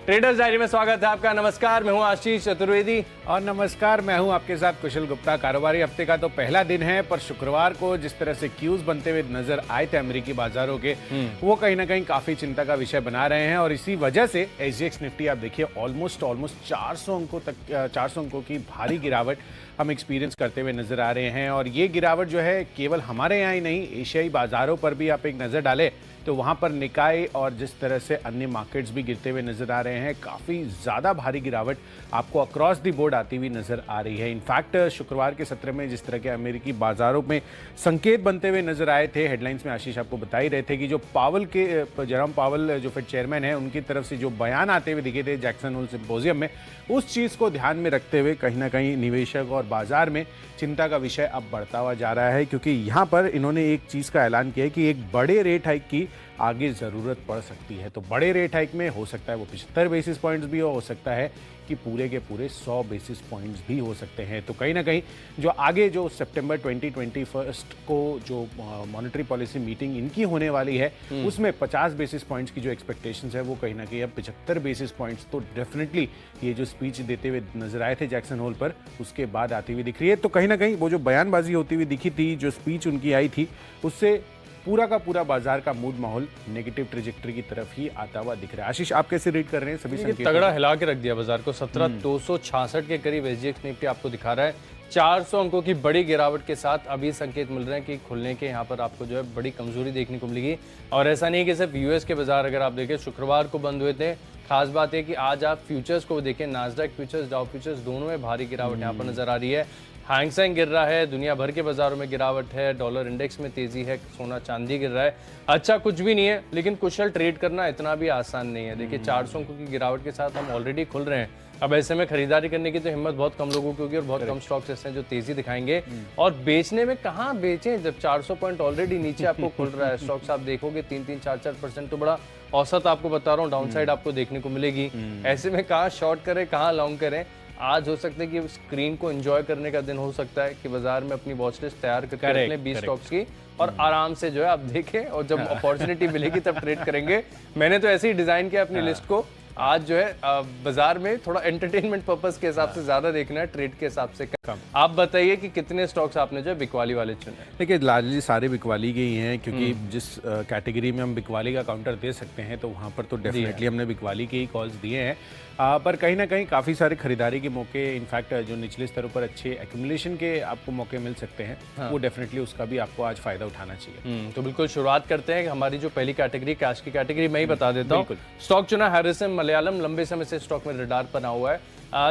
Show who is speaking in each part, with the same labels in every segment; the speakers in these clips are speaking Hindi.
Speaker 1: ट्रेडर्स डायरी में स्वागत है आपका। नमस्कार, मैं हूं आशीष चतुर्वेदी
Speaker 2: और नमस्कार, मैं हूं आपके साथ कुशल गुप्ता। कारोबारी हफ्ते का तो पहला दिन है, पर शुक्रवार को जिस तरह से क्यूज बनते हुए नजर आए थे अमेरिकी बाजारों के, वो कहीं ना कहीं काफी चिंता का विषय बना रहे हैं। और इसी वजह से एसजीएक्स निफ्टी आप देखिए ऑलमोस्ट 400 अंकों की भारी गिरावट हम एक्सपीरियंस करते हुए नजर आ रहे हैं। और ये गिरावट जो है केवल हमारे यहाँ ही नहीं, एशियाई बाजारों पर भी आप एक नजर डालें तो वहां पर निकाय और जिस तरह से अन्य मार्केट्स भी गिरते हुए नजर आ रहे हैं, काफी ज्यादा भारी गिरावट आपको अक्रॉस द बोर्ड आती हुई नजर आ रही है। इनफैक्ट शुक्रवार के सत्र में जिस तरह के अमेरिकी बाजारों में संकेत बनते हुए नजर आए थे, हेडलाइंस में आशीष आपको बता ही रहे थे कि जो जेरोम पावल जो फेड चेयरमैन है, उनकी तरफ से जो बयान आते हुए दिखे थे जैक्सन होल सिंपोजियम में, उस चीज को ध्यान में रखते हुए कहीं ना कहीं निवेशक और बाजार में चिंता का विषय अब बढ़ता हुआ जा रहा है। क्योंकि यहाँ पर इन्होंने एक चीज का ऐलान किया है कि एक बड़े रेट हाइक की आगे जरूरत पड़ सकती है। तो बड़े रेट हाइक में हो सकता है वो 75 बेसिस पॉइंट्स भी हो सकता है कि पूरे के पूरे 100 बेसिस पॉइंट्स भी हो सकते हैं। तो कहीं ना कहीं जो आगे जो सितंबर 2021 को जो मॉनेटरी पॉलिसी मीटिंग इनकी होने वाली है, उसमें 50 बेसिस पॉइंट्स की जो एक्सपेक्टेशंस है वो कहीं ना कहीं अब 75 बेसिस पॉइंट्स तो डेफिनेटली ये जो स्पीच देते हुए नजर आए थे जैक्सन होल पर, उसके बाद आती हुई दिख रही है। तो कहीं ना कहीं वो जो बयानबाजी होती हुई दिखी थी, जो स्पीच उनकी आई थी, उससे पूरा का पूरा बाजार का मूड माहौल नेगेटिव ट्रेजेक्टरी की तरफ ही आता हुआ दिख रहा है। आशीष, आप कैसे रीड कर रहे हैं सभी संकेत?
Speaker 1: तगड़ा हिला के रख दिया बाजार को। 17,266 के करीब एसजीएक्स निफ्टी आपको दिखा रहा है। 400 अंकों की बड़ी गिरावट के साथ अभी संकेत मिल रहे हैं कि खुलने के यहाँ पर आपको जो है बड़ी कमजोरी देखने को मिलेगी। और ऐसा नहीं है कि सिर्फ यूएस के बाजार अगर आप देखें शुक्रवार को बंद हुए थे, खास बात है कि आज आप फ्यूचर्स को देखें, नास्डैक फ्यूचर्स, डाउ फ्यूचर्स, दोनों में भारी गिरावट यहाँ पर नजर आ रही है। हैंग सेंग गिर रहा है, दुनिया भर के बाजारों में गिरावट है, डॉलर इंडेक्स में तेजी है, सोना चांदी गिर रहा है। अच्छा कुछ भी नहीं है, लेकिन कुशल ट्रेड करना इतना भी आसान नहीं है। देखिए 400 अंकों की गिरावट के साथ हम ऑलरेडी खुल रहे हैं। अब ऐसे में खरीदारी करने की तो हिम्मत बहुत कम लोगों की होगी और बहुत कम स्टॉक्स ऐसे हैं जो तेजी दिखाएंगे। और बेचने में कहाँ बेचें जब 400 पॉइंट ऑलरेडी नीचे आपको खुल रहा है। स्टॉक्स आप देखोगे 3-3, 4-4% तो बड़ा औसत आपको बता रहा हूँ डाउन साइड आपको देखने को मिलेगी। ऐसे में कहाँ शॉर्ट करें, कहाँ लॉन्ग करें। आज हो सकता है कि स्क्रीन को एंजॉय करने का दिन हो सकता है कि बाजार में अपनी वॉच लिस्ट तैयार करके रख लें 20 स्टॉक्स की और आराम से जो है आप देखें, और जब अपॉर्चुनिटी मिलेगी तब ट्रेड करेंगे। मैंने तो ऐसे ही डिजाइन किया अपनी लिस्ट को। आज जो है बाजार में थोड़ा एंटरटेनमेंट पर्पस के हिसाब से ज्यादा देखना है, ट्रेड के हिसाब से कम। आप बताइए कि कितने स्टॉक्स आपने जो है बिकवाली वाले चुने?
Speaker 2: देखिए लार्जली सारे बिकवाली के ही हैं, क्योंकि जिस कैटेगरी में हम बिकवाली का काउंटर दे सकते हैं तो वहाँ पर तो डेफिनेटली हमने बिकवाली के ही कॉल्स दिए हैं। पर कहीं ना कहीं काफ़ी सारे खरीदारी के मौके, इनफैक्ट जो निचले स्तरों पर अच्छे एक्यूमुलेशन के आपको मौके मिल सकते हैं, वो डेफिनेटली उसका भी आपको आज फायदा उठाना चाहिए।
Speaker 1: तो बिल्कुल शुरुआत करते हैं। हमारी जो पहली कैटेगरी कैश की कैटेगरी मैं ही बता देता हूँ। स्टॉक चुना हैरिसन मलयालम, लंबे समय से स्टॉक में रडार बना हुआ है।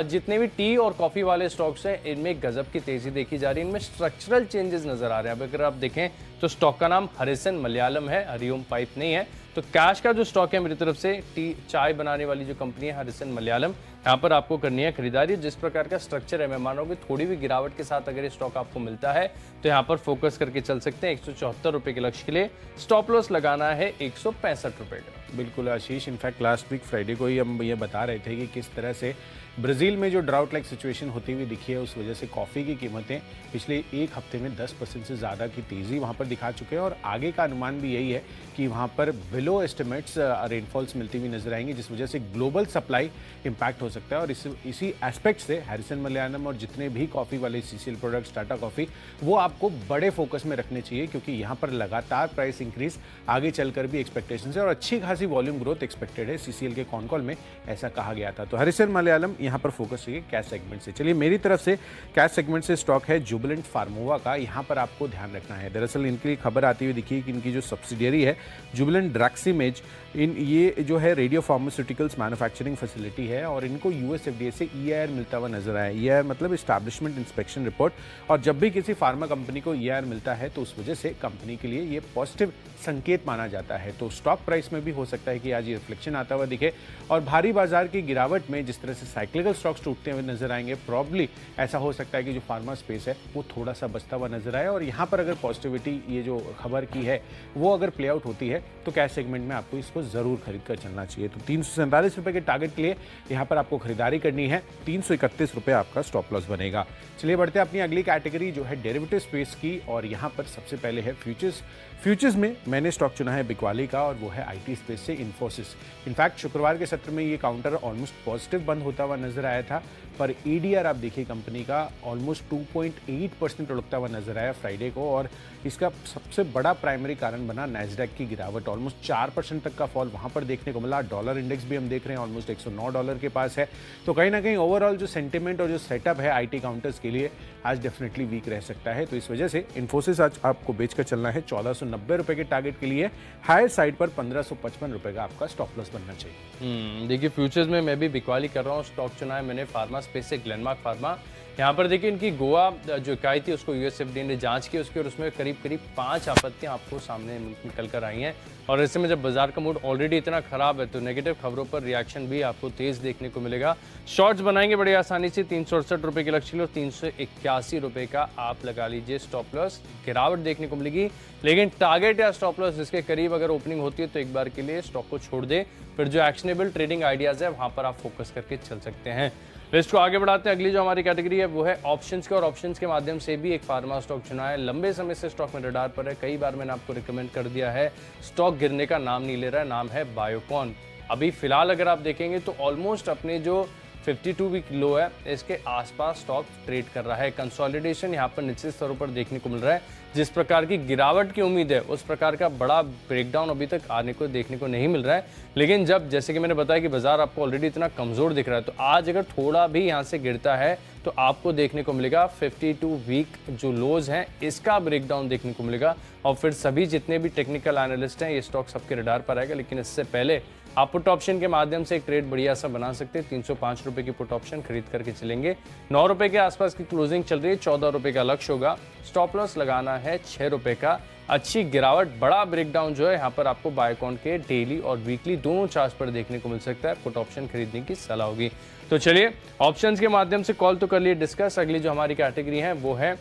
Speaker 1: जितने भी टी और कॉफी वाले स्टॉक्स हैं इनमें गजब की तेजी देखी जा रही है, इनमें स्ट्रक्चरल चेंजेस नजर आ रहे हैं। अब अगर आप देखें तो स्टॉक का नाम हैरिसन मलयालम है, हरिओम पाइप नहीं है। तो कैश का जो स्टॉक है मेरी तरफ से, टी चाय बनाने वाली जो कंपनी है हैरिसन मलयालम, यहाँ पर आपको करनी है खरीदारी। जिस प्रकार का स्ट्रक्चर है, मैं मान रहा हूँ कि थोड़ी भी गिरावट के साथ अगर ये स्टॉक आपको मिलता है तो यहाँ पर फोकस करके चल सकते हैं। 174 रुपए के लक्ष्य के लिए स्टॉप लॉस लगाना है 165 रुपए का।
Speaker 2: बिल्कुल आशीष, इनफैक्ट लास्ट वीक फ्राइडे को ही हम ये बता रहे थे कि किस तरह से ब्राज़ील में जो ड्राउट लाइक सिचुएशन होती हुई दिखी है, उस वजह से कॉफ़ी की कीमतें पिछले एक हफ्ते में 10% से ज़्यादा की तेज़ी वहाँ पर दिखा चुके हैं। और आगे का अनुमान भी यही है कि वहाँ पर बिलो एस्टिमेट्स रेनफॉल्स मिलती हुई नजर आएंगी, जिस वजह से ग्लोबल सप्लाई इम्पैक्ट हो सकता है। और इसी एस्पेक्ट से हैरिसन मलयालम और जितने भी कॉफ़ी वाले सीसीएल प्रोडक्ट्स, टाटा कॉफ़ी, वो आपको बड़े फोकस में रखने चाहिए, क्योंकि यहाँ पर लगातार प्राइस इंक्रीज आगे चलकर भी एक्सपेक्टेशन है और अच्छी खासी वॉल्यूम ग्रोथ एक्सपेक्टेड है। सीसीएल के कॉन कॉल में ऐसा कहा गया था। तो हैरिसन मलयालम यहाँ पर फोकस चाहिए कैश सेगमेंट से। चलिए मेरी तरफ से कैश सेगमेंट से स्टॉक है जुबिलेंट फार्मोवा का, यहाँ पर आपको ध्यान रखना है। दरअसल इनके लिए खबर आती हुई दिखी कि इनकी जो सब्सिडियरी है जुबिलेंट ड्रग्सिमेज, ये जो है रेडियो फार्मास्यूटिकल्स मैन्युफैक्चरिंग फैसिलिटी है और इनको यूएस एफडीए से ईआईआर मिलता हुआ नजर आया। ईआईआर मतलब इस्टेब्लिशमेंट इंस्पेक्शन रिपोर्ट, और जब भी किसी फार्मा कंपनी को ईआईआर मिलता है तो उस वजह से कंपनी के लिए ये पॉजिटिव संकेत माना जाता है। तो स्टॉक प्राइस में भी हो सकता है कि आज ये रिफ्लेक्शन आता हुआ दिखे। और भारी बाजार की गिरावट में जिस तरह से साइक्लिकल स्टॉक्स टूटते हुए नजर आएंगे, प्रॉब्ली ऐसा हो सकता है कि जो फार्मा स्पेस है वो थोड़ा सा बचता हुआ नजर आए। और यहाँ पर अगर पॉजिटिविटी ये जो खबर की है वो अगर प्ले आउट होती है तो कैश सेगमेंट में आपको इसको जरूर खरीद कर चलना चाहिए। तो 347 रुपए के टारगेट के लिए यहाँ पर आपको खरीदारी करनी है। 331 रुपए आपका स्टॉप लॉस बनेगा। चलिए बढ़ते हैं अपनी अगली कैटेगरी जो है डेरिवेटिव स्पेस की, और यहाँ पर सबसे पहले है फ्यूचर्स फ्यूचर्स में मैंने स्टॉक चुना है बिकवाली का और वो है आईटी स्पेस से इन्फोसिस। इनफैक्ट शुक्रवार के सत्र में ये काउंटर ऑलमोस्ट पॉजिटिव बंद होता हुआ नजर आया था, पर ईडीआर आप देखिए कंपनी का ऑलमोस्ट 2.8% लुढ़कता हुआ नजर आया फ्राइडे को, और इसका सबसे बड़ा प्राइमरी कारण बना नैस्डैक की गिरावट। ऑलमोस्ट 4% तक का फॉल वहां पर देखने को मिला। डॉलर इंडेक्स भी हम देख रहे हैं ऑलमोस्ट $109 के पास है। तो कहीं ना कहीं ओवरऑल जो सेंटिमेंट और जो सेटअप है आईटी काउंटर्स के लिए आज डेफिनेटली वीक रह सकता है। तो इस वजह से इन्फोसिस आज आपको बेचकर चलना है 1490 रुपए के टारगेट के लिए। हायर साइड पर 1555 रुपए का आपका स्टॉप लॉस बनना चाहिए।
Speaker 1: देखिए फ्यूचर्स में मैं भी बिकवाली कर रहा हूँ। स्टॉक चुना है मैंने फार्मा स्पेस से, ग्लेनमार्क फार्मा। यहाँ पर देखिए इनकी गोवा जो इकाई थी उसको यूएसएफडीए ने जांच की उसकी, और उसमें करीब 5 आपत्तियां आपको सामने निकल कर आई हैं। और ऐसे में जब बाजार का मूड ऑलरेडी इतना खराब है तो नेगेटिव खबरों पर रिएक्शन भी आपको तेज देखने को मिलेगा। शॉर्ट्स बनाएंगे बड़ी आसानी से। 368 रुपये के लक्ष्य और 381 रुपये का आप लगा लीजिए स्टॉप लॉस। गिरावट देखने को मिलेगी, लेकिन टारगेट या स्टॉप लॉस जिसके करीब अगर ओपनिंग होती है तो एक बार के लिए स्टॉक को छोड़ दे। फिर जो एक्शनेबल ट्रेडिंग आइडियाज है वहां पर आप फोकस करके चल सकते हैं। लिस्ट को आगे बढ़ाते हैं। अगली जो हमारी कैटेगरी है वो है ऑप्शंस के, और ऑप्शंस के माध्यम से भी एक फार्मा स्टॉक चुना है। लंबे समय से स्टॉक में रडार पर है, कई बार मैंने आपको रिकमेंड कर दिया है। स्टॉक गिरने का नाम नहीं ले रहा है, नाम है बायोकॉन। अभी फिलहाल अगर आप देखेंगे तो ऑलमोस्ट अपने जो 52 वीक लो है इसके आसपास स्टॉक ट्रेड कर रहा है। कंसोलिडेशन यहाँ पर निश्चित स्तरों पर देखने को मिल रहा है। जिस प्रकार की गिरावट की उम्मीद है उस प्रकार का बड़ा ब्रेकडाउन अभी तक आने को देखने को नहीं मिल रहा है। लेकिन जब जैसे कि मैंने बताया कि बाजार आपको ऑलरेडी इतना कमजोर दिख रहा है, तो आज अगर थोड़ा भी यहाँ से गिरता है तो आपको देखने को मिलेगा 52 वीक जो लोज हैं इसका ब्रेकडाउन देखने को मिलेगा, और फिर सभी जितने भी टेक्निकल एनालिस्ट हैं ये स्टॉक सबके रडार पर आएगा। लेकिन इससे पहले आप पुट ऑप्शन के माध्यम से एक ट्रेड बढ़िया सा बना सकते हैं। 305 रुपए की पुट ऑप्शन खरीद करके चलेंगे। 9 रुपए के आसपास की क्लोजिंग चल रही है, 14 रुपए का लक्ष्य होगा। स्टॉप लॉस लगाना है 6 रुपए का। अच्छी गिरावट, बड़ा ब्रेकडाउन जो है यहाँ पर आपको बायोकॉन के डेली और वीकली दोनों चार्ट्स पर देखने को मिल सकता है। पुट ऑप्शन खरीदने की सलाह होगी। तो चलिए ऑप्शंस के माध्यम से कॉल तो कर लिए डिस्कस। अगली जो हमारी कैटेगरी है वो है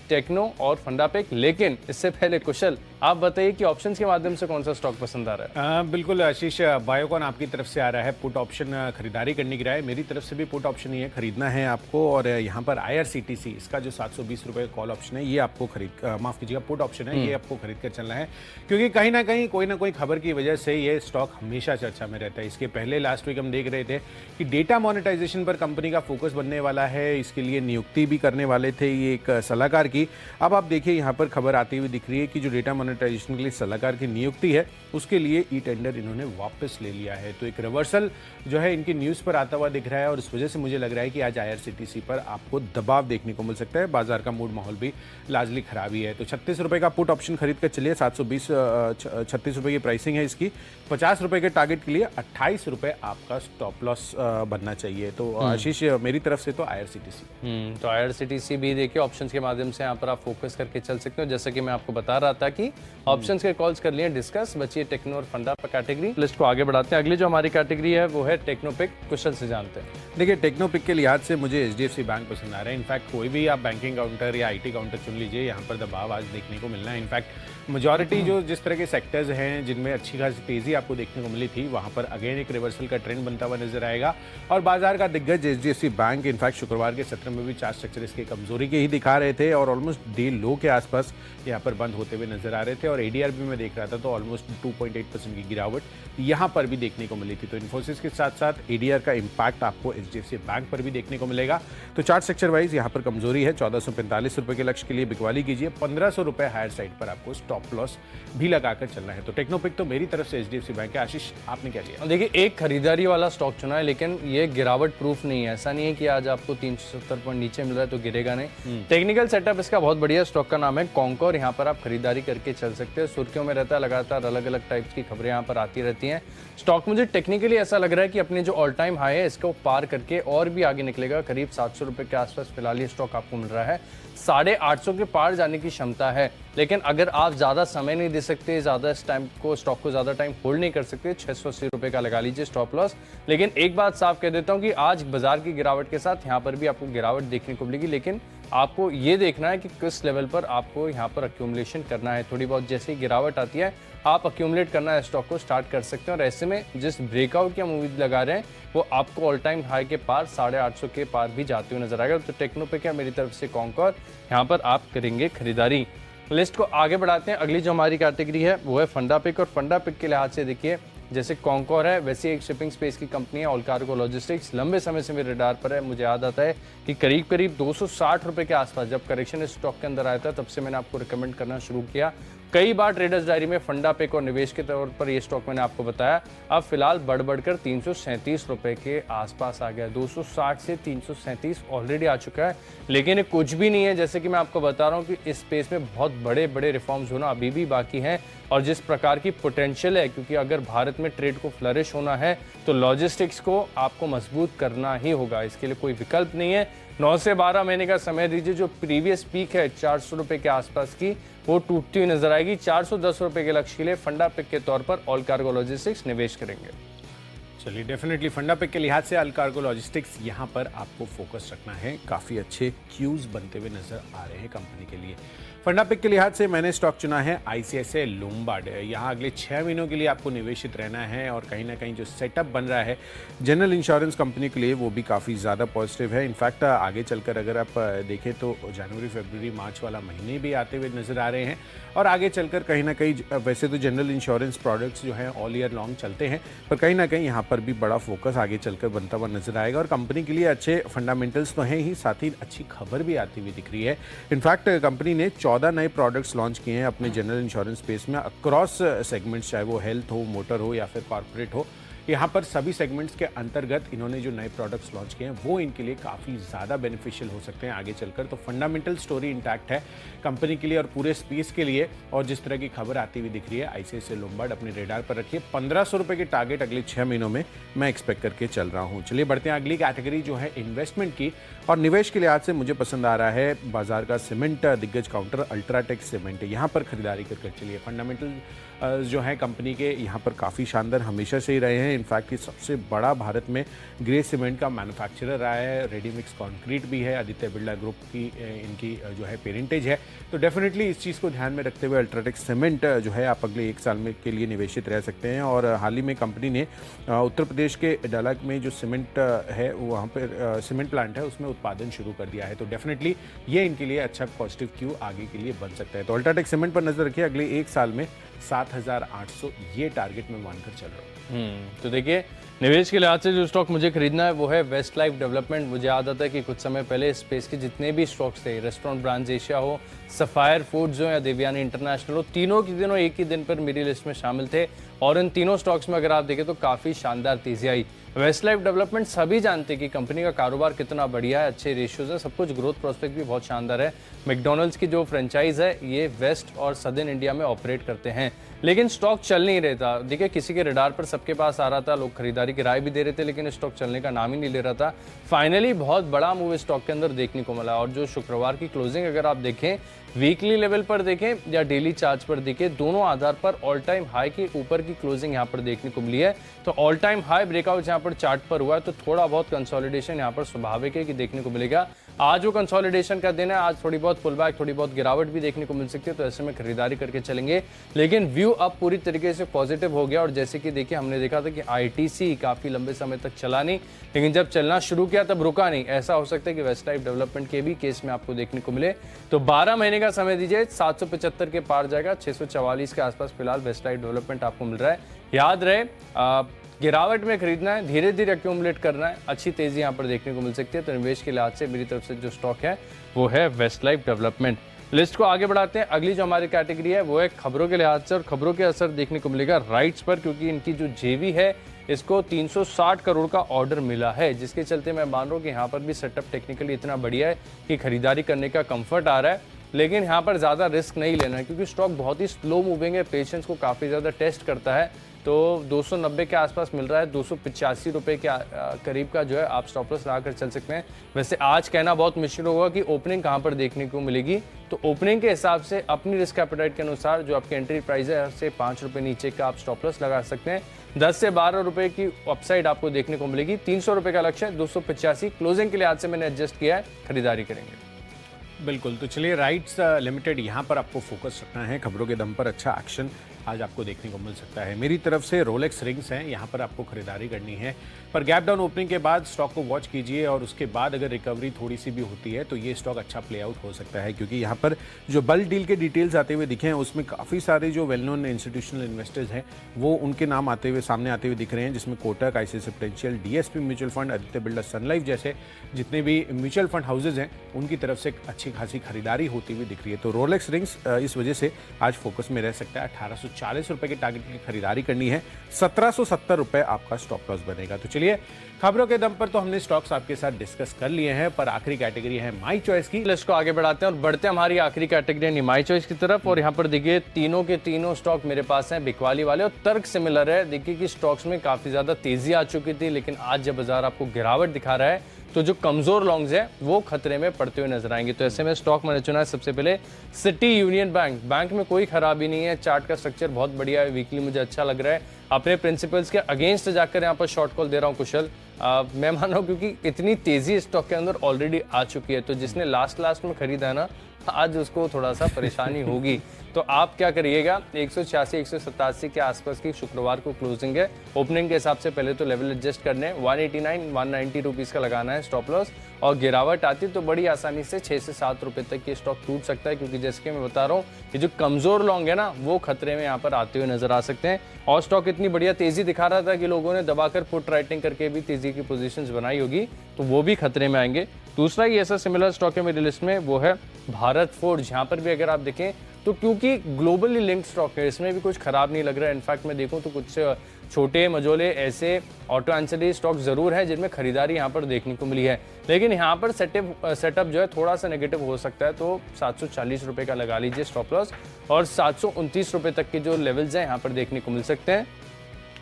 Speaker 1: टेक्नो और फंडापिक। लेकिन इससे पहले कुशल आप बताइए कि ऑप्शंस के माध्यम से कौन सा स्टॉक पसंद आ रहा है?
Speaker 2: बिल्कुल आशीष, बायोकॉन आपकी तरफ से आ रहा है पुट ऑप्शन खरीदारी करने की राय। मेरी तरफ से भी पुट ऑप्शन ही है, खरीदना है आपको। और यहाँ पर IRCTC इसका जो 720 रुपये का कॉल ऑप्शन है ये आपको माफ कीजिएगा पुट ऑप्शन है, ये आपको खरीद कर चलना है। क्योंकि कहीं ना कोई खबर की वजह से ये स्टॉक हमेशा चर्चा में रहता है। इसके पहले लास्ट वीक हम देख रहे थे कि डेटा मोनेटाइजेशन पर कंपनी का फोकस बनने वाला है, इसके लिए नियुक्ति भी करने वाले थे ये एक सलाहकार की। अब आप देखिए यहाँ पर खबर आती हुई दिख रही है कि जो डेटा मोनेटाइजेशन के लिए सलाहकार की नियुक्ति है उसके लिए ई टेंडर इन्होंने वापस ले लिया है। तो एक रिवर्सल जो है इनकी न्यूज़ पर आता हुआ दिख रहा है, और इस वजह से मुझे लग रहा है कि आज IRCTC पर आपको दबाव देखने को मिल सकता है। बाजार का मूड माहौल भी लाजली खराब ही है। तो 36 रुपये का पुट ऑप्शन खरीद कर चलिए। 36 रुपये की प्राइसिंग है इसकी। 50 रुपये के टारगेट के लिए 28 रुपये आपका स्टॉप लॉस बनना चाहिए। तो आशीष मेरी तरफ से तो IRCTC।
Speaker 1: तो IRCTC भी देखिए ऑप्शंस के माध्यम से यहाँ पर आप फोकस करके चल सकते हो। जैसा कि मैं आपको बता रहा था कि ऑप्शंस के कॉल्स कर लिए डिस्कस। बचिए टेक्नो और फंडा पर कैटेगरी। लिस्ट को आगे बढ़ाते हैं। अगली जो हमारी कैटेगरी है वो है टेक्नोपिक। कुशल से जानते हैं।
Speaker 2: देखिए टेक्नोपिक के लिहाज से मुझे HDFC बैंक पसंद आ रहा है। इनफैक्ट कोई भी आप बैंकिंग काउंटर या IT काउंटर चुन लीजिए, यहाँ पर दबाव आज देखने को मिलना है। इनफैक्ट मेजॉरिटी जो जिस तरह के सेक्टर्स हैं जिनमें अच्छी खासी तेजी आपको देखने को मिली थी वहाँ पर अगेन एक रिवर्सल का ट्रेंड बनता हुआ नजर आएगा। और बाजार का दिग्गज HDFC बैंक इनफैक्ट शुक्रवार के सत्र में भी चार्ट स्ट्रक्चर इसके कमजोरी के ही दिखा रहे थे, और ऑलमोस्ट डे लो के आसपास यहाँ पर बंद होते हुए नजर आ रहे थे। और ADR भी मैं देख रहा था तो ऑलमोस्ट 2.8% की गिरावट यहाँ पर भी देखने को मिली थी। तो इन्फोसिस के साथ साथ ADR का इम्पैक्ट आपको HDFC बैंक पर भी देखने को मिलेगा। तो चार्ट स्ट्रक्चर वाइज यहाँ पर कमजोरी है। 1445 रुपये के लक्ष्य के लिए बिकवाली कीजिए। 1500 रुपये हायर साइड पर आपको स्टॉप लॉस भी लगाकर चलना है। तो टेक्नोपिक तो मेरी तरफ से HDFC बैंक है। आशीष आपने क्या लिया?
Speaker 1: देखिए एक खरीदारी वाला स्टॉक चुना है, लेकिन ये गिरावट प्रूफ नहीं है। ऐसा नहीं है कि आज आपको 370 पॉइंट नीचे मिल रहा है तो गिरेगा नहीं। टेक्निकल सेटअप इसका बहुत बढ़िया। स्टॉक का नाम है कॉन्कोर। यहाँ पर आप खरीदारी करके चल सकते हैं। सुर्खियों में रहता है, लगातार अलग अलग टाइप्स की खबरें यहाँ पर आती रहती हैं। स्टॉक मुझे टेक्निकली ऐसा लग रहा है कि अपने जो ऑल टाइम हाई है इसको पार करके और भी आगे निकलेगा। करीब 700 रुपये के आसपास फिलहाल ये स्टॉक आपको मिल रहा है। 850 के पार जाने की क्षमता है। लेकिन अगर आप ज़्यादा समय नहीं दे सकते, ज़्यादा इस टाइम को स्टॉक को ज़्यादा टाइम होल्ड नहीं कर सकते, 680 रुपये का लगा लीजिए स्टॉप लॉस। लेकिन एक बात साफ कह देता हूँ कि आज बाजार की गिरावट के साथ यहाँ पर भी आपको गिरावट देखने को मिलेगी। लेकिन आपको ये देखना है कि किस लेवल पर आपको यहाँ पर अक्यूमुलेशन करना है। थोड़ी बहुत जैसे ही गिरावट आती है आप अक्यूमुलेट करना है स्टॉक को स्टार्ट कर सकते हैं। और ऐसे में जिस ब्रेकआउट की हम उम्मीद लगा रहे हैं वो आपको ऑल टाइम हाई के पार 850 के पार भी जाते हुए नजर आएगा। तो टेक्नोपिक है मेरी तरफ से कॉन्कोर, यहाँ पर आप करेंगे खरीदारी। लिस्ट को आगे बढ़ाते हैं। अगली जो हमारी कैटेगरी है वो है फंडा पिक, और फंडा पिक के लिहाज से देखिए जैसे कॉन्कोर है वैसे एक शिपिंग स्पेस की कंपनी है। ऑल कार्गो लॉजिस्टिक्स लंबे समय से मेरे रडार पर है। मुझे याद आता है कि करीब करीब 260 रुपए के आसपास जब करेक्शन स्टॉक के अंदर आया था तब से मैंने आपको रिकमेंड करना शुरू किया। कई बार ट्रेडर्स डायरी में फंडा पिक और निवेश के तौर पर ये स्टॉक मैंने आपको बताया। अब फिलहाल बढ़कर 337 रुपए के आसपास आ गया। 260 से 337 ऑलरेडी आ चुका है, लेकिन ये कुछ भी नहीं है। जैसे कि मैं आपको बता रहा हूँ कि इस स्पेस में बहुत बड़े बड़े रिफॉर्म्स होना अभी भी बाकी हैं, और जिस प्रकार की पोटेंशियल है, क्योंकि अगर भारत में ट्रेड को फ्लरिश होना है तो लॉजिस्टिक्स को आपको मजबूत करना ही होगा। इसके लिए कोई विकल्प नहीं है। 9 से 12 महीने का समय दीजिए। जो प्रीवियस पीक है 400 रुपए के आसपास की, वो टूटती हुई नजर आएगी। 410 रुपए के लक्ष्य के लिए फंडा पिक के तौर पर ऑल कार्गो लॉजिस्टिक्स निवेश करेंगे।
Speaker 2: चलिए, डेफिनेटली फंडा पिक के लिहाज से ऑल कार्गो लॉजिस्टिक्स यहाँ पर आपको फोकस रखना है। काफ़ी अच्छे क्यूज बनते हुए नजर आ रहे हैं कंपनी के लिए। फंडा पिक के लिहाज से मैंने स्टॉक चुना है आईसीआईसीआई लोम्बार्ड। यहाँ अगले 6 महीनों के लिए आपको निवेशित रहना है, और कहीं ना कहीं जो सेटअप बन रहा है जनरल इंश्योरेंस कंपनी के लिए वो भी काफ़ी ज़्यादा पॉजिटिव है। इनफैक्ट आगे चलकर अगर आप देखें तो जनवरी फरवरी मार्च वाला महीने भी आते हुए नजर आ रहे हैं, और आगे चलकर कहीं ना कहीं वैसे तो जनरल इंश्योरेंस प्रोडक्ट्स जो हैं ऑल ईयर लॉन्ग चलते हैं, पर कहीं ना कहीं यहाँ पर भी बड़ा फोकस आगे चलकर बनता हुआ नजर आएगा। और कंपनी के लिए अच्छे फंडामेंटल्स तो हैं ही, साथ ही अच्छी खबर भी आती हुई दिख रही है। इनफैक्ट कंपनी ने 14 नए प्रोडक्ट्स लॉन्च किए हैं अपने जनरल इंश्योरेंस स्पेस में अक्रॉस सेगमेंट्स, चाहे वो हेल्थ हो, मोटर हो या फिर कॉर्पोरेट हो। यहाँ पर सभी सेगमेंट्स के अंतर्गत इन्होंने जो नए प्रोडक्ट्स लॉन्च किए हैं वो इनके लिए काफ़ी ज़्यादा बेनिफिशियल हो सकते हैं आगे चलकर। तो फंडामेंटल स्टोरी इंटैक्ट है कंपनी के लिए और पूरे स्पेस के लिए, और जिस तरह की खबर आती हुई दिख रही है आईसीआईसीआई लोम्बार्ड अपने रेडार पर रखिए। 1500 रुपये के टारगेट अगले 6 महीनों में मैं एक्सपेक्ट करके चल रहा हूँ। चलिए बढ़ते हैं अगली कैटेगरी जो है इन्वेस्टमेंट की, और निवेश के लिहाज से मुझे पसंद आ रहा है बाजार का सीमेंट दिग्गज काउंटर अल्ट्राटेक सीमेंट। यहाँ पर खरीदारी कर चलिए। फंडामेंटल जो है कंपनी के यहाँ पर काफ़ी शानदार हमेशा से ही रहे हैं। इनफैक्ट ये सबसे बड़ा भारत में ग्रे सीमेंट का मैन्युफैक्चरर रहा है। रेडी मिक्स कंक्रीट भी है, आदित्य बिरला ग्रुप की इनकी जो है पेरेंटेज है। तो डेफिनेटली इस चीज़ को ध्यान में रखते हुए अल्ट्राटेक सीमेंट जो है आप अगले 1 साल में के लिए निवेशित रह सकते हैं। और हाल ही में कंपनी ने उत्तर प्रदेश के डलक में जो सीमेंट है वहाँ पर सीमेंट प्लांट है उसमें उत्पादन शुरू कर दिया है। तो डेफिनेटली ये इनके लिए अच्छा पॉजिटिव क्यू आगे के लिए बन सकता है। तो अल्ट्राटेक सीमेंट पर नजर रखिए। अगले 1 साल में 7,800 ये टारगेट में मानकर चल रहा हूँ।
Speaker 1: तो देखिए निवेश के लिहाज से जो स्टॉक मुझे खरीदना है वो है वेस्ट लाइफ डेवलपमेंट। मुझे याद आता है कि कुछ समय पहले स्पेस के जितने भी स्टॉक्स थे, रेस्टोरेंट ब्रांड्स एशिया हो, सफायर फूड्स हो या देवयानी इंटरनेशनल हो, तीनों के दिनों एक ही दिन पर मेरी लिस्ट में शामिल थे, और इन तीनों स्टॉक्स में अगर आप देखें तो काफ़ी शानदार तेजी आई। वेस्ट लाइफ डेवलपमेंट सभी जानते हैं कि कंपनी का कारोबार कितना बढ़िया है, अच्छे रेशियोज है, सब कुछ, ग्रोथ प्रोस्पेक्ट भी बहुत शानदार है। मैकडॉनल्ड्स की जो फ्रेंचाइज है ये वेस्ट और सदर्न इंडिया में ऑपरेट करते हैं, लेकिन स्टॉक चल नहीं रहा था। देखिए किसी के रडार पर सबके पास आ रहा था, लोग खरीदारी की राय भी दे रहे थे, लेकिन स्टॉक चलने का नाम ही नहीं ले रहा था। फाइनली बहुत बड़ा मूव स्टॉक के अंदर देखने को मिला, और जो शुक्रवार की क्लोजिंग अगर आप देखें, वीकली लेवल पर देखें या डेली चार्ट पर देखें, दोनों आधार पर ऑल टाइम हाई के ऊपर की क्लोजिंग यहाँ पर देखने को मिली है। तो ऑल टाइम हाई ब्रेकआउट यहाँ पर चार्ट पर हुआ है, तो थोड़ा बहुत कंसोलिडेशन यहाँ पर स्वाभाविक है कि देखने को मिलेगा। आज वो कंसोलिडेशन का दिन है, आज थोड़ी बहुत पुलबैक, थोड़ी बहुत गिरावट भी देखने को मिल सकती है, तो ऐसे में खरीदारी करके चलेंगे। लेकिन व्यू अब पूरी तरीके से पॉजिटिव हो गया, और जैसे कि देखिए हमने देखा था कि आईटीसी काफी लंबे समय तक चला नहीं, लेकिन जब चलना शुरू किया तब रुका नहीं। ऐसा हो सकता है कि वेस्ट लाइफ डेवलपमेंट के भी केस में आपको देखने को मिले। तो 12 महीने का समय दीजिए, 775 के पार जाएगा, 644 के आसपास फिलहाल वेस्ट लाइफ डेवलपमेंट आपको मिल रहा है। याद रहे गिरावट में खरीदना है, धीरे धीरे एक्यूमुलेट करना है, अच्छी तेजी यहाँ पर देखने को मिल सकती है। तो निवेश के लिहाज से मेरी तरफ से जो स्टॉक है वो है वेस्ट लाइफ डेवलपमेंट। लिस्ट को आगे बढ़ाते हैं। अगली जो हमारी कैटेगरी है वो है खबरों के लिहाज से, और खबरों के असर देखने को मिलेगा राइट्स पर, क्योंकि इनकी जो जेवी है इसको 360 करोड़ का ऑर्डर मिला है, जिसके चलते मैं मान रहा हूँ कि यहाँ पर भी सेटअप टेक्निकली इतना बढ़िया है कि खरीदारी करने का कंफर्ट आ रहा है। लेकिन यहाँ पर ज़्यादा रिस्क नहीं लेना है, क्योंकि स्टॉक बहुत ही स्लो मूविंग है, पेशेंस को काफ़ी ज़्यादा टेस्ट करता है। तो 290 के आसपास मिल रहा है, 285 रुपये के करीब का जो है आप स्टॉप लॉस लगाकर चल सकते हैं। वैसे आज कहना बहुत मुश्किल होगा कि ओपनिंग कहाँ पर देखने को मिलेगी, तो ओपनिंग के हिसाब से अपनी रिस्क एपेटाइट के अनुसार जो आपकी एंट्री प्राइस है उससे 5 रुपये नीचे का आप स्टॉप लॉस लगा सकते हैं। 10 से 12 रुपये की अपसाइड आपको देखने को मिलेगी। 300 रुपये का लक्ष्य है, 285 क्लोजिंग के लिहाज से मैंने एडजस्ट किया है, खरीदारी करेंगे।
Speaker 2: बिल्कुल। तो चलिए राइट्स लिमिटेड यहाँ पर आपको फोकस रखना है, खबरों के दम पर अच्छा एक्शन आज आपको देखने को मिल सकता है। मेरी तरफ से रोलेक्स रिंग्स हैं, यहाँ पर आपको खरीदारी करनी है, पर गैप डाउन ओपनिंग के बाद स्टॉक को वॉच कीजिए और उसके बाद अगर रिकवरी थोड़ी सी भी होती है तो ये स्टॉक अच्छा प्ले आउट हो सकता है, क्योंकि यहाँ पर जो बल्क डील के डिटेल्स आते हुए दिखे हैं उसमें काफ़ी सारे जो वेल नोन इंस्टीट्यूशनल इन्वेस्टर्स हैं वो उनके नाम आते हुए सामने आते हुए दिख रहे हैं, जिसमें Kotak, ICICI Prudential, DSP mutual fund, Aditya Birla Sun Life जैसे जितने भी म्यूचुअल फंड हाउसेज हैं उनकी तरफ से अच्छी खासी खरीदारी होती हुई दिख रही है। तो रोलेक्स रिंग्स इस वजह से आज फोकस में रह सकता है। 1840 रुपए के टारगेट की खरीदारी करनी है, 1770 रुपए आपका स्टॉप लॉस बनेगा। तो चलिए, खबरों के दम पर तो हमने स्टॉक्स आपके साथ डिस्कस कर लिए हैं, पर आखिरी कैटेगरी है माई चॉइस की।
Speaker 1: लिस्ट को आगे बढ़ाते हैं और बढ़ते हैं हमारी आखिरी कैटेगरी यानी माई चॉइस की तरफ। और यहाँ पर देखिए तीनों के तीनों स्टॉक मेरे पास हैं बिकवाली वाले, और तर्क सिमिलर है। देखिए कि स्टॉक्स में काफी ज्यादा तेजी आ चुकी थी, लेकिन आज जब बाजार आपको गिरावट दिखा रहा है तो जो कमजोर लॉन्ग्स है वो खतरे में पड़ते हुए नजर आएंगे। तो ऐसे में स्टॉक मैंने चुना है सबसे पहले सिटी यूनियन बैंक। बैंक में कोई खराबी नहीं है, चार्ट का स्ट्रक्चर बहुत बढ़िया है, वीकली मुझे अच्छा लग रहा है। अपने प्रिंसिपल्स के अगेंस्ट जाकर यहाँ पर शॉर्ट कॉल दे रहा हूँ कुशल। मैं मान रहा हूँ क्योंकि इतनी तेजी स्टॉक के अंदर ऑलरेडी आ चुकी है, तो जिसने लास्ट में खरीदा है ना, आज उसको थोड़ा सा परेशानी होगी। तो आप क्या करिएगा, 186 187 के आसपास की शुक्रवार को क्लोजिंग है। ओपनिंग के हिसाब से पहले तो लेवल एडजस्ट करने 189 190 रुपीस का लगाना है स्टॉप लॉस, और गिरावट आती तो बड़ी आसानी से 6 से 7 रुपए तक ये स्टॉक टूट सकता है, क्योंकि जैसे कि मैं बता रहा हूँ कि जो कमजोर लॉन्ग है ना वो खतरे में यहाँ पर आते हुए नजर आ सकते हैं। और स्टॉक इतनी बढ़िया तेजी दिखा रहा था कि लोगों ने दबाकर पुट राइटिंग करके भी तेजी की पोजीशंस बनाई होगी, तो वो भी खतरे में आएंगे। दूसरा ही ऐसा सिमिलर स्टॉक है मेरी लिस्ट में, वो है भारत फोर्ज। यहाँ पर भी अगर आप देखें तो क्योंकि ग्लोबली लिंक्ड स्टॉक है, इसमें भी कुछ खराब नहीं लग रहा है। इनफैक्ट मैं देखूं तो कुछ छोटे मझोले ऐसे ऑटो एंसिलरी स्टॉक जरूर हैं जिनमें खरीदारी यहाँ पर देखने को मिली है, लेकिन यहाँ पर सेटअप जो है थोड़ा सा नेगेटिव हो सकता है। तो 740 रुपए का लगा लीजिए स्टॉप लॉस, और 729 रुपए तक के जो लेवल्स हैं यहाँ पर देखने को मिल सकते हैं।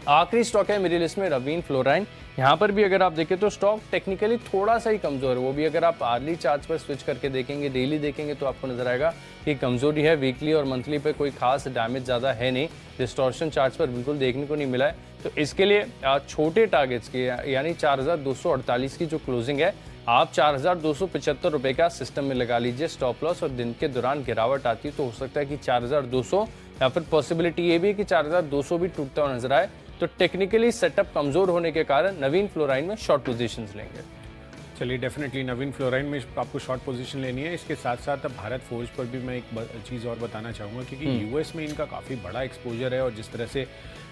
Speaker 1: आखिरी स्टॉक है मेरी लिस्ट में रवीन फ्लोराइन। यहाँ पर भी अगर आप देखें तो स्टॉक टेक्निकली थोड़ा सा ही कमजोर है, वो भी अगर आप आर्ली चार्ट्स पर स्विच करके देखेंगे, डेली देखेंगे तो आपको नजर आएगा कि कमजोरी है। वीकली और मंथली पे कोई खास डैमेज ज़्यादा है नहीं, डिस्टॉर्शन चार्ट्स पर बिल्कुल देखने को नहीं मिला है। तो इसके लिए छोटे टारगेट्स की यानी 4248 की जो क्लोजिंग है, आप 4275 रुपए का सिस्टम में लगा लीजिए स्टॉप लॉस, और दिन के दौरान गिरावट आती तो हो सकता है कि 4200 या फिर पॉसिबिलिटी ये भी है कि 4200 भी टूटता हुआ नजर आए। तो टेक्निकली सेटअप कमजोर होने के कारण नवीन फ्लोराइन में शॉर्ट पोजीशंस लेंगे।
Speaker 2: चलिए, डेफिनेटली नवीन फ्लोराइन में आपको शॉर्ट पोजीशन लेनी है। इसके साथ साथ अब भारत फोर्ज पर भी मैं एक चीज़ और बताना चाहूँगा, क्योंकि यूएस में इनका काफ़ी बड़ा एक्सपोजर है, और जिस तरह से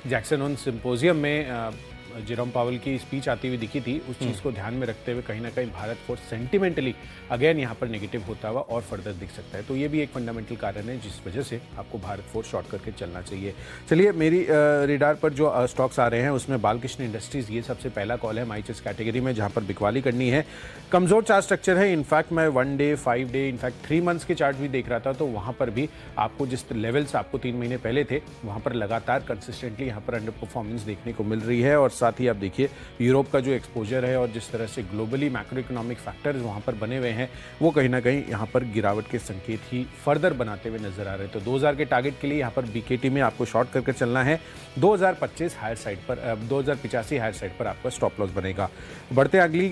Speaker 2: जैक्सन होल सिंपोजियम में जेरोम पावेल की स्पीच आती हुई दिखी थी, उस चीज़ को ध्यान में रखते हुए कहीं ना कहीं भारत फोर्ज सेंटिमेंटली अगेन यहाँ पर नेगेटिव होता हुआ और फर्दर दिख सकता है। तो ये भी एक फंडामेंटल कारण है जिस वजह से आपको भारत फोर्ज शॉर्ट करके चलना चाहिए। चलिए, मेरी रेडार पर जो स्टॉक्स आ रहे हैं उसमें बालकृष्ण इंडस्ट्रीज ये सबसे पहला कॉल है माई चॉइस कैटेगरी में, जहाँ पर बिकवाली करनी है। कमजोर चार्ट स्ट्रक्चर है, इनफैक्ट मैं 1 डे 5 डे इनफैक्ट 3 मंथ्स के चार्ट भी देख रहा था, तो वहाँ पर भी आपको जिस लेवल्स आपको 3 महीने पहले थे वहाँ पर लगातार कंसिस्टेंटली यहाँ पर अंडर परफॉर्मेंस देखने को मिल रही है। और साथ ही आप देखिए यूरोप का जो एक्सपोजर है और जिस तरह से ग्लोबली मैक्रो इकोनॉमिक फैक्टर्स वहाँ पर बने हुए हैं, वो कहीं ना कहीं यहाँ पर गिरावट के संकेत ही फर्दर बनाते हुए नजर आ रहे हैं। तो 2000 के टारगेट के लिए यहाँ पर बीकेटी में आपको शॉर्ट करके चलना है। 2025 हायर साइड पर 2085 हायर साइड पर आपका स्टॉप लॉस बनेगा। बढ़ते अगली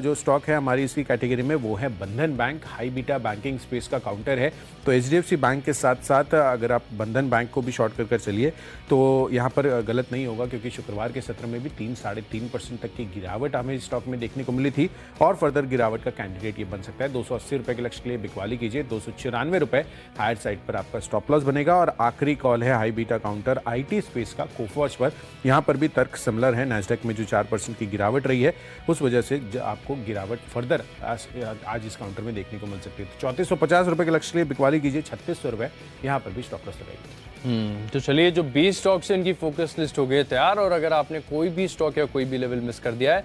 Speaker 2: जो स्टॉक है हमारी इसी कैटेगरी में, वो है बंधन bank. High beta banking space का काउंटर है, तो एचडीएफसी बैंक के साथ साथ अगर आप बंधन बैंक को भी शॉर्ट कर चलिए तो यहाँ पर गलत नहीं होगा, क्योंकि शुक्रवार के सत्र में भी 3-3.5% तक की गिरावट हमें स्टॉक में देखने को मिली थी, और फर्दर गिरावट का कैंडिडेट ये बन सकता है। 280 रुपए के लक्ष्य के लिए बिकवाली कीजिए, 294 रुपए हायर साइड पर आपका स्टॉप लॉस बनेगा। और आखिरी कॉल है high beta counter IT space का कोफॉर्ज पर। यहाँ पर भी तर्क सिमिलर है, नैस्डैक में जो 4% की गिरावट रही है उस वजह से आपको गिरावट फर्दर आज इस काउंटर में देखने को मिल सकती है। तो 3450 रुपए के लक्ष्य के लिए बिकवाली कीजिए, 3600 रुपए यहाँ पर भी स्टॉप लॉस लगाइए।
Speaker 1: तो चलिए, जो 20 स्टॉक से इनकी फोकस लिस्ट हो गई तैयार, और अगर आपने कोई भी स्टॉक या कोई भी लेवल मिस कर दिया है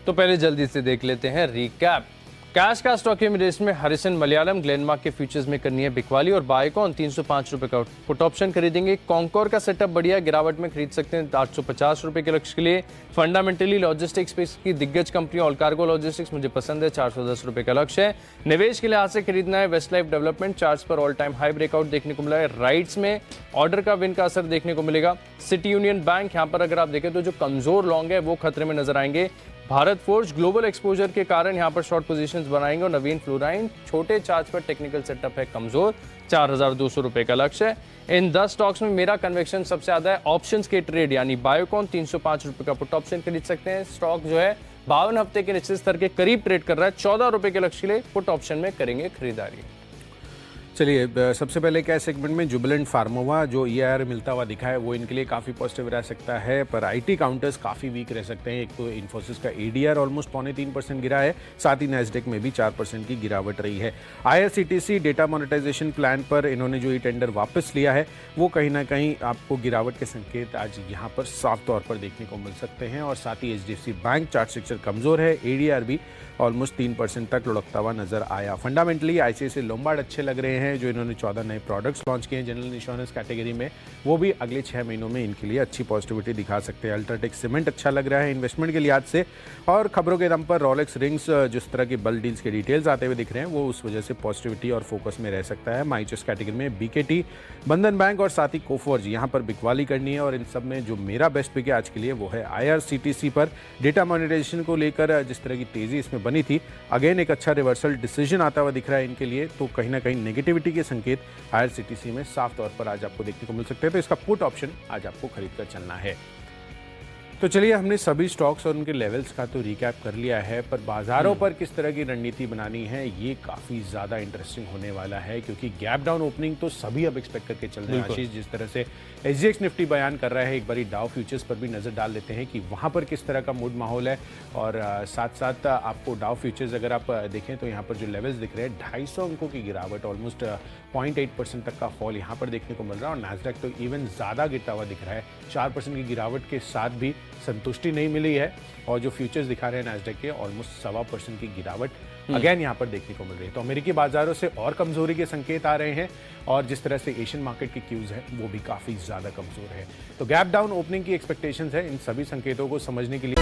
Speaker 1: तो पहले जल्दी से देख लेते हैं रिकैप। कैश का स्टॉक है मेरे इसमें हरिसन मलयालम, ग्लेनमार्क के फ्यूचर्स में करनी है बिकवाली, और बायकॉन 305 रुपए का पुट ऑप्शन खरीदेंगे। कॉन्कोर का सेटअप बढ़िया, गिरावट में खरीद सकते हैं 850 रुपए के लक्ष्य के लिए। फंडामेंटली लॉजिस्टिक्स स्पेस की दिग्गज कंपनी ऑल कार्गो लॉजिस्टिक्स मुझे पसंद है, 410 रुपए का लक्ष्य है। निवेश के लिहाज से खरीदना है वेस्ट लाइफ डेवलपमेंट, चार्ट्स पर ऑल टाइम हाई ब्रेकआउट देखने को मिला है। राइट्स में ऑर्डर का विन का असर देखने को मिलेगा। सिटी यूनियन बैंक, यहाँ पर अगर आप देखें तो जो कमजोर लॉन्ग है वो खतरे में नजर आएंगे। भारत फोर्ज ग्लोबल एक्सपोजर के कारण यहां पर शॉर्ट पोजीशंस बनाएंगे और नवीन फ्लोराइन छोटे चार्ज पर टेक्निकल सेटअप है कमजोर, 4200 रुपए का लक्ष्य है। इन 10 स्टॉक्स में मेरा कन्वेक्शन सबसे ज्यादा है ऑप्शंस के ट्रेड, यानी बायोकॉन 305 रुपए का पुट ऑप्शन खरीद सकते हैं। स्टॉक जो है 52 हफ्ते के निश्चित स्तर के करीब ट्रेड कर रहा है, 14 रुपए के लक्ष्य के लिए पुट ऑप्शन में करेंगे खरीदारी।
Speaker 2: चलिए, सबसे पहले कैश सेगमेंट में जुबिलेंट फार्मोवा जो EIR मिलता हुआ दिखा है वो इनके लिए काफ़ी पॉजिटिव रह सकता है, पर IT काउंटर्स काफ़ी वीक रह सकते हैं। एक तो इन्फोसिस का ADR ऑलमोस्ट 2.3% गिरा है, साथ ही नैस्डैक में भी 4% की गिरावट रही है। IRCTC डेटा मोनेटाइजेशन प्लान पर इन्होंने जो ये टेंडर वापस लिया है वो कहीं ना कहीं आपको गिरावट के संकेत आज यहाँ पर साफ तौर पर देखने को मिल सकते हैं। और साथ ही HDFC बैंक चार्ट स्ट्रक्चर कमज़ोर है, ADR भी ऑलमोस्ट 3% तक लुढ़कता हुआ नजर आया। फंडामेंटली ICICI लोम्बार्ड अच्छे लग रहे हैं, जो इन्होंने 14 नए प्रोडक्ट्स लॉन्च किए हैं जनरल इंश्योरेंस कैटेगरी में, वो भी अगले 6 महीनों में इनके लिए अच्छी पॉजिटिविटी दिखा सकते हैं। अल्ट्राटेक सीमेंट अच्छा लग रहा है इन्वेस्टमेंट के लिहाज से, और खबरों के दम पर रोलेक्स रिंग्स जिस तरह की बल्क डील्स के डिटेल्स आते हुए दिख रहे हैं वो उस वजह से पॉजिटिविटी और फोकस में रह सकता है। माइचेस कैटेगरी में BKT, बंधन बैंक और साथ ही कोफोर्ज यहाँ पर बिकवाली करनी है। और इन सब में जो मेरा बेस्ट पिक है आज के लिए वो है IRCTC पर डेटा मोनेटाइजेशन को लेकर जिस तरह की तेजी इसमें बनी थी, अगेन एक अच्छा रिवर्सल डिसीजन आता हुआ दिख रहा है इनके लिए, तो कहीं ना कहीं नेगेटिविटी के संकेत IRCTC में साफ तौर पर आज आपको देखने को मिल सकते हैं। तो इसका पुट ऑप्शन आज आपको खरीद कर चलना है। तो चलिए, हमने सभी स्टॉक्स और उनके लेवल्स का तो रिकैप कर लिया है, पर बाजारों पर किस तरह की रणनीति बनानी है ये काफ़ी ज़्यादा इंटरेस्टिंग होने वाला है, क्योंकि गैप डाउन ओपनिंग तो सभी अब एक्सपेक्ट करके चल रहे हैं। आशीष, जिस तरह से SGX निफ्टी बयान कर रहा है, एक बारी डाउ फ्यूचर्स पर भी नज़र डाल लेते हैं कि वहाँ पर किस तरह का मूड माहौल है। और साथ साथ आपको डाउ फ्यूचर्स अगर आप देखें तो यहाँ पर जो लेवल्स दिख रहे हैं 250 अंकों की गिरावट, ऑलमोस्ट 0.8% तक का फॉल यहाँ पर देखने को मिल रहा है। और नैस्डैक तो इवन ज़्यादा गिरता हुआ दिख रहा है, 4% की गिरावट के साथ भी संतुष्टि नहीं मिली है। और जो फ्यूचर्स दिखा रहे हैं नैस्डैक के ऑलमोस्ट 1.25% की गिरावट अगेन यहाँ पर देखने को मिल रही है। तो अमेरिकी बाजारों से और कमजोरी के संकेत आ रहे हैं, और जिस तरह से एशियन मार्केट की क्यूज है वो भी काफी ज्यादा कमजोर है। तो गैप डाउन ओपनिंग की एक्सपेक्टेशंस है। इन सभी संकेतों को समझने के लिए